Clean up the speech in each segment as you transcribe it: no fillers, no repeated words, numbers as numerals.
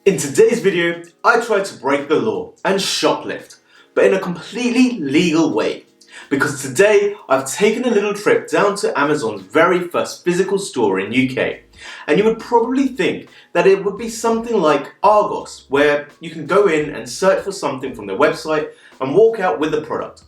In today's video, I tried to break the law and shoplift, but in a completely legal way. Because today, I've taken a little trip down to Amazon's very first physical store in UK. And you would probably think that it would be something like Argos, where you can go in and search for something from their website and walk out with the product.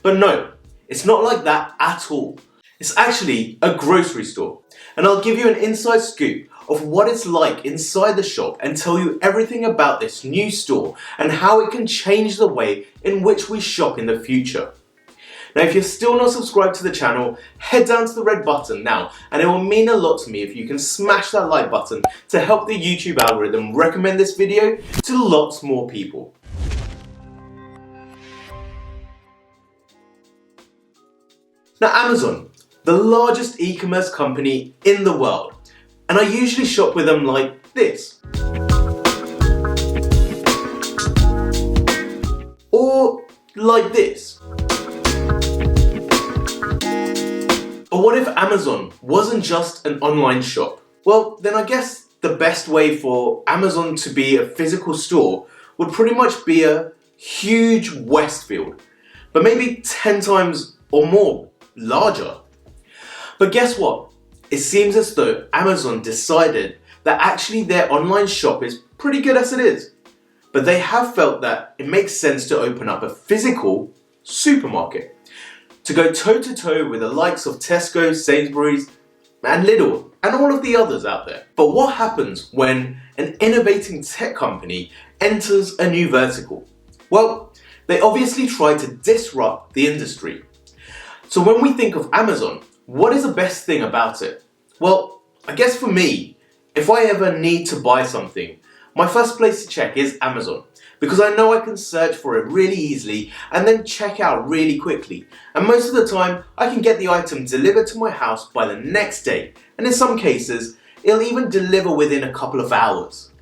But no, it's not like that at all. It's actually a grocery store. And I'll give you an inside scoop of what it's like inside the shop and tell you everything about this new store and how it can change the way in which we shop in the future. Now, if you're still not subscribed to the channel, head down to the red button now, and it will mean a lot to me if you can smash that like button to help the YouTube algorithm recommend this video to lots more people. Now, Amazon, the largest e-commerce company in the world, and I usually shop with them like this. Or like this. But what if Amazon wasn't just an online shop? Well, then I guess the best way for Amazon to be a physical store would pretty much be a huge Westfield, but maybe 10 times or more larger. But guess what? It seems as though Amazon decided that actually their online shop is pretty good as it is. But they have felt that it makes sense to open up a physical supermarket to go toe-to-toe with the likes of Tesco, Sainsbury's and Lidl and all of the others out there. But what happens when an innovating tech company enters a new vertical? Well, they obviously try to disrupt the industry. So when we think of Amazon, what is the best thing about it? Well, I guess for me, if I ever need to buy something, my first place to check is Amazon, because I know I can search for it really easily and then check out really quickly. And most of the time, I can get the item delivered to my house by the next day. And in some cases, it'll even deliver within a couple of hours.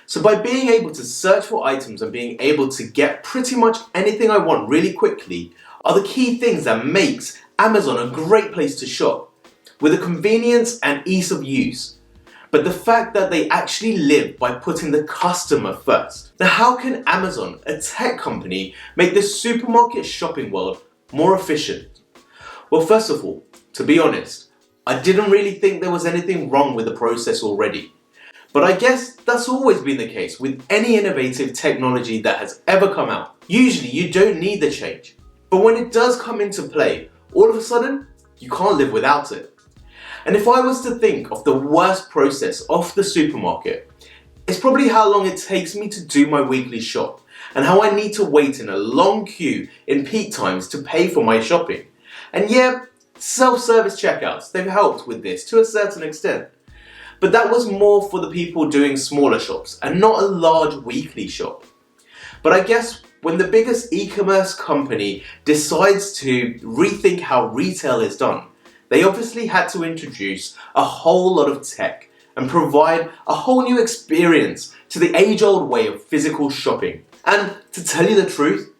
So by being able to search for items and being able to get pretty much anything I want really quickly are the key things that makes Amazon a great place to shop, with the convenience and ease of use. But the fact that they actually live by putting the customer first. Now, how can Amazon, a tech company, make the supermarket shopping world more efficient? Well, first of all, to be honest, I didn't really think there was anything wrong with the process already. But I guess that's always been the case with any innovative technology that has ever come out. Usually you don't need the change. But when it does come into play, all of a sudden, you can't live without it. And if I was to think of the worst process of the supermarket, it's probably how long it takes me to do my weekly shop and how I need to wait in a long queue in peak times to pay for my shopping. And yeah, self-service checkouts, they've helped with this to a certain extent. But that was more for the people doing smaller shops and not a large weekly shop. But I guess when the biggest e-commerce company decides to rethink how retail is done, they obviously had to introduce a whole lot of tech and provide a whole new experience to the age-old way of physical shopping. And to tell you the truth,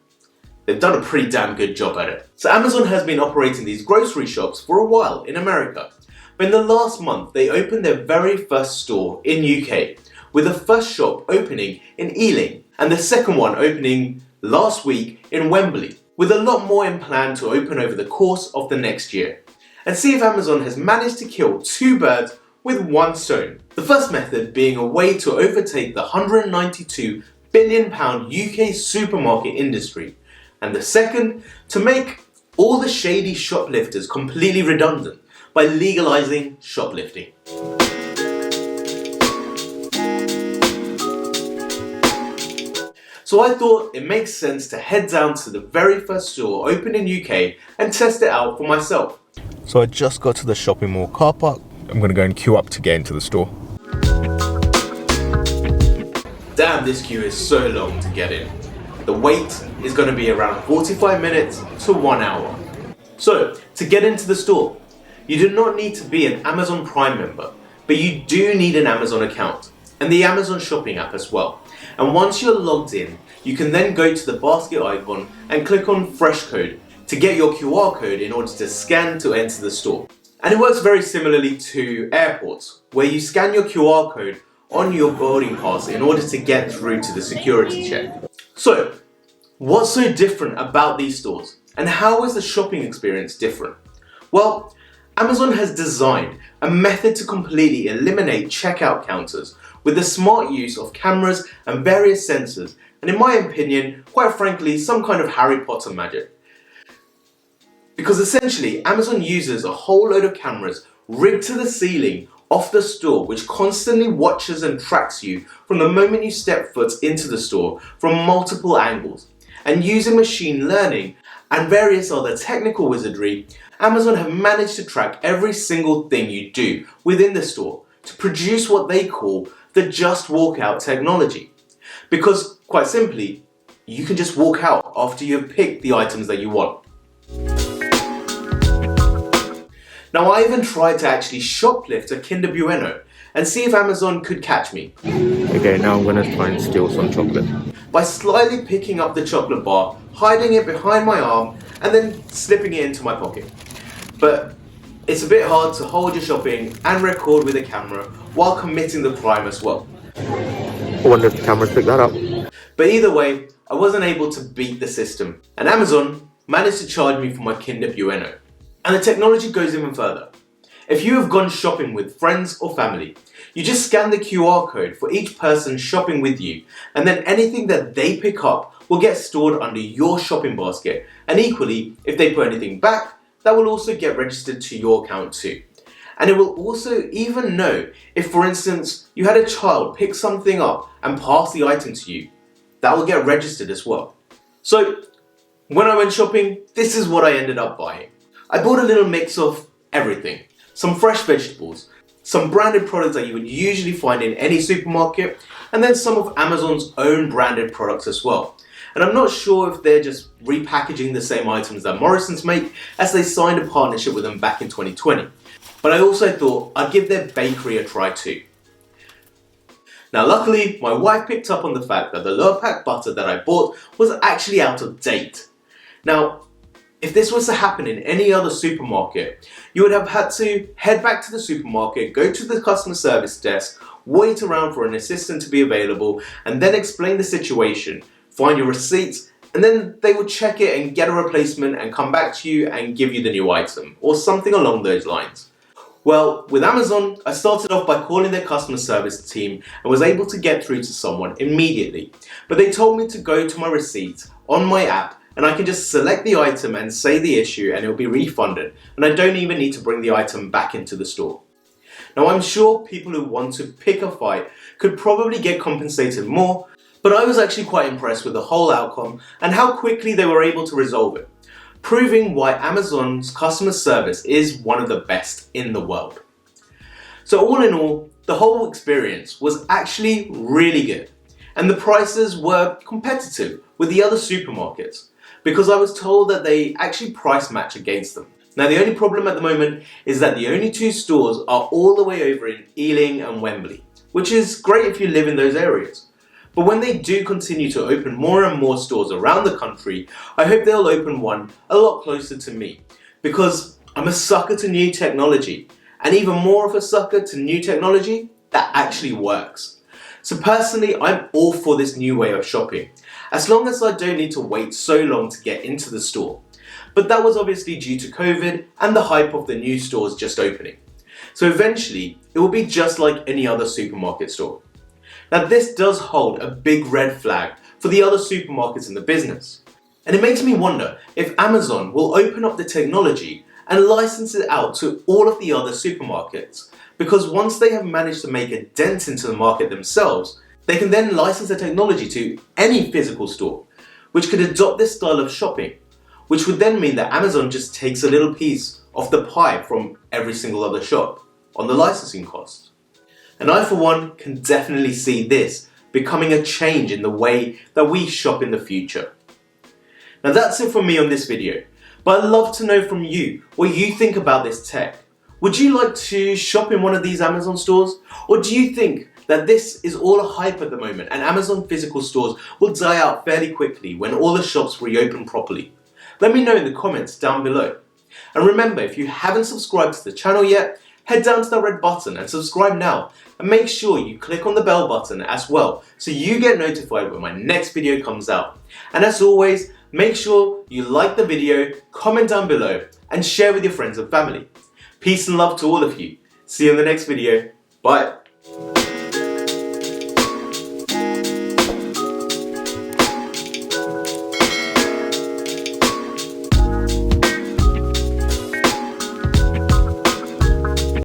they've done a pretty damn good job at it. So Amazon has been operating these grocery shops for a while in America. But in the last month, they opened their very first store in UK, with the first shop opening in Ealing and the second one opening last week in Wembley, with a lot more in plan to open over the course of the next year. And see if Amazon has managed to kill two birds with one stone. The first method being a way to overtake the £192 billion UK supermarket industry, and the second to make all the shady shoplifters completely redundant by legalizing shoplifting. So I thought it makes sense to head down to the very first store opened in UK and test it out for myself. So I just got to the shopping mall car park. I'm going to go and queue up to get into the store. Damn, this queue is so long to get in. The wait is going to be around 45 minutes to 1 hour. So, to get into the store, you do not need to be an Amazon Prime member, but you do need an Amazon account and the Amazon shopping app as well. And once you're logged in, you can then go to the basket icon and click on Fresh Code to get your QR code in order to scan to enter the store. And it works very similarly to airports, where you scan your QR code on your boarding pass in order to get through to the security check. So, what's so different about these stores? And how is the shopping experience different? Well, Amazon has designed a method to completely eliminate checkout counters with the smart use of cameras and various sensors, and in my opinion, quite frankly, some kind of Harry Potter magic. Because essentially, Amazon uses a whole load of cameras rigged to the ceiling of the store, which constantly watches and tracks you from the moment you step foot into the store from multiple angles. And using machine learning and various other technical wizardry, Amazon have managed to track every single thing you do within the store to produce what they call the just walk out technology. Because, quite simply, you can just walk out after you have picked the items that you want. Now, I even tried to actually shoplift a Kinder Bueno and see if Amazon could catch me. Okay, now I'm gonna try and steal some chocolate. By slyly picking up the chocolate bar, hiding it behind my arm, and then slipping it into my pocket. But it's a bit hard to hold your shopping and record with a camera while committing the crime as well. I wonder if the cameras pick that up. But either way, I wasn't able to beat the system, and Amazon managed to charge me for my Kinder Bueno. And the technology goes even further. If you have gone shopping with friends or family, you just scan the QR code for each person shopping with you, and then anything that they pick up will get stored under your shopping basket. And equally, if they put anything back, that will also get registered to your account too. And it will also even know if, for instance, you had a child pick something up and pass the item to you, that will get registered as well. So, when I went shopping, this is what I ended up buying. I bought a little mix of everything. Some fresh vegetables, some branded products that you would usually find in any supermarket, and then some of Amazon's own branded products as well. And I'm not sure if they're just repackaging the same items that Morrison's make, as they signed a partnership with them back in 2020. But I also thought I'd give their bakery a try too. Now luckily, my wife picked up on the fact that the lower pack butter that I bought was actually out of date. Now, if this was to happen in any other supermarket, you would have had to head back to the supermarket, go to the customer service desk, wait around for an assistant to be available, and then explain the situation, find your receipts, and then they would check it and get a replacement and come back to you and give you the new item, or something along those lines. Well, with Amazon, I started off by calling their customer service team and was able to get through to someone immediately. But they told me to go to my receipts on my app, and I can just select the item and say the issue and it'll be refunded, and I don't even need to bring the item back into the store. Now, I'm sure people who want to pick a fight could probably get compensated more, but I was actually quite impressed with the whole outcome and how quickly they were able to resolve it, proving why Amazon's customer service is one of the best in the world. So all in all, the whole experience was actually really good, and the prices were competitive with the other supermarkets, because I was told that they actually price match against them. Now, the only problem at the moment is that the only two stores are all the way over in Ealing and Wembley, which is great if you live in those areas. But when they do continue to open more and more stores around the country, I hope they'll open one a lot closer to me, because I'm a sucker to new technology, and even more of a sucker to new technology that actually works. So personally, I'm all for this new way of shopping, as long as I don't need to wait so long to get into the store. But that was obviously due to COVID and the hype of the new stores just opening. So eventually, it will be just like any other supermarket store. Now, this does hold a big red flag for the other supermarkets in the business. And it makes me wonder if Amazon will open up the technology and license it out to all of the other supermarkets. Because once they have managed to make a dent into the market themselves, they can then license the technology to any physical store, which could adopt this style of shopping, which would then mean that Amazon just takes a little piece of the pie from every single other shop on the licensing cost. And I, for one, can definitely see this becoming a change in the way that we shop in the future. Now that's it from me on this video, but I'd love to know from you what you think about this tech. Would you like to shop in one of these Amazon stores? Or do you think that this is all a hype at the moment and Amazon physical stores will die out fairly quickly when all the shops reopen properly? Let me know in the comments down below. And remember, if you haven't subscribed to the channel yet, head down to the red button and subscribe now. And make sure you click on the bell button as well so you get notified when my next video comes out. And as always, make sure you like the video, comment down below, and share with your friends and family. Peace and love to all of you. See you in the next video. Bye.